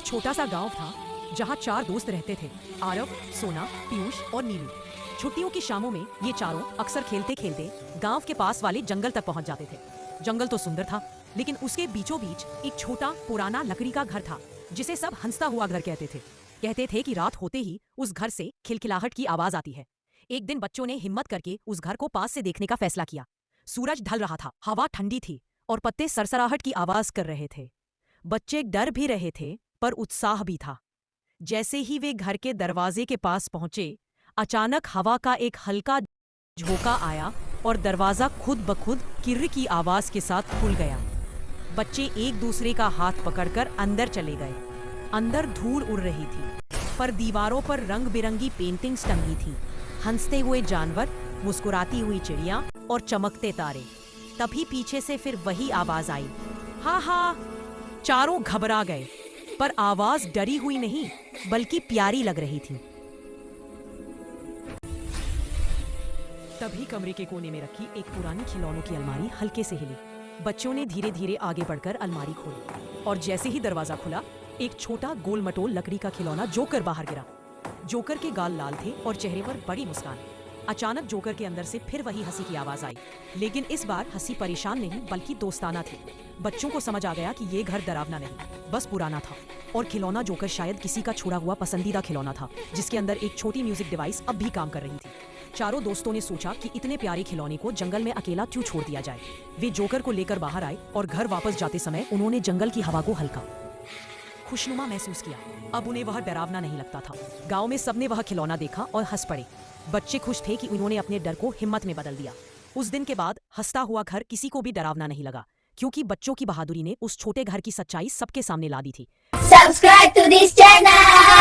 एक छोटा सा गांव था जहां 4 दोस्त रहते थे, आरव, सोना, पीयूष और नीलू। छुट्टियों की शामों में ये चारों अक्सर खेलते खेलते गांव के पास वाले जंगल तक पहुंच जाते थे। जंगल तो सुंदर था, लेकिन उसके बीचों बीच एक छोटा पुराना लकड़ी का घर था जिसे सब हंसता हुआ घर कहते थे। कहते थे कि रात होते ही उस घर से खिलखिलाहट की आवाज आती है। एक दिन बच्चों ने हिम्मत करके उस घर को पास से देखने का फैसला किया। सूरज ढल रहा था, हवा ठंडी थी और पत्ते सरसराहट की आवाज कर रहे थे। बच्चे डर भी रहे थे पर उत्साह भी था। जैसे ही वे घर के दरवाजे के पास पहुंचे, अचानक हवा का एक हल्का झोंका आया और दरवाजा खुद ब खुद किर्र की आवाज के साथ खुल गया। बच्चे एक दूसरे का हाथ पकड़कर अंदर चले गए। अंदर धूल उड़ रही थी, पर दीवारों पर रंग बिरंगी पेंटिंग्स टंगी थी, हंसते हुए जानवर, मुस्कुराती हुई चिड़िया और चमकते तारे। तभी पीछे से फिर वही आवाज आई, हा हा। चारों घबरा गए, पर आवाज डरी हुई नहीं बल्कि प्यारी लग रही थी। तभी कमरे के कोने में रखी एक पुरानी खिलौनों की अलमारी हल्के से हिली। बच्चों ने धीरे धीरे आगे बढ़कर अलमारी खोली और जैसे ही दरवाजा खुला, एक छोटा गोल मटोल लकड़ी का खिलौना जोकर बाहर गिरा। जोकर के गाल लाल थे और चेहरे पर बड़ी मुस्कान। अचानक जोकर के अंदर से फिर वही हंसी की आवाज आई, लेकिन इस बार हंसी परेशान नहीं बल्कि दोस्ताना थी। बच्चों को समझ आ गया कि ये घर डरावना नहीं, बस पुराना था और खिलौना जोकर शायद किसी का छोड़ा हुआ पसंदीदा खिलौना था, जिसके अंदर एक छोटी म्यूजिक डिवाइस अब भी काम कर रही थी। चारों दोस्तों ने सोचा कि इतने प्यारे खिलौने को जंगल में अकेला क्यों छोड़ दिया जाए। वे जोकर को लेकर बाहर आए और घर वापस जाते समय उन्होंने जंगल की हवा को हल्का खुशनुमा महसूस किया। अब उन्हें वह डरावना नहीं लगता था। गांव में सबने वह खिलौना देखा और हंस पड़े। बच्चे खुश थे कि उन्होंने अपने डर को हिम्मत में बदल दिया। उस दिन के बाद हंसता हुआ घर किसी को भी डरावना नहीं लगा, क्योंकि बच्चों की बहादुरी ने उस छोटे घर की सच्चाई सबके सामने ला दी थी। Subscribe to this channel.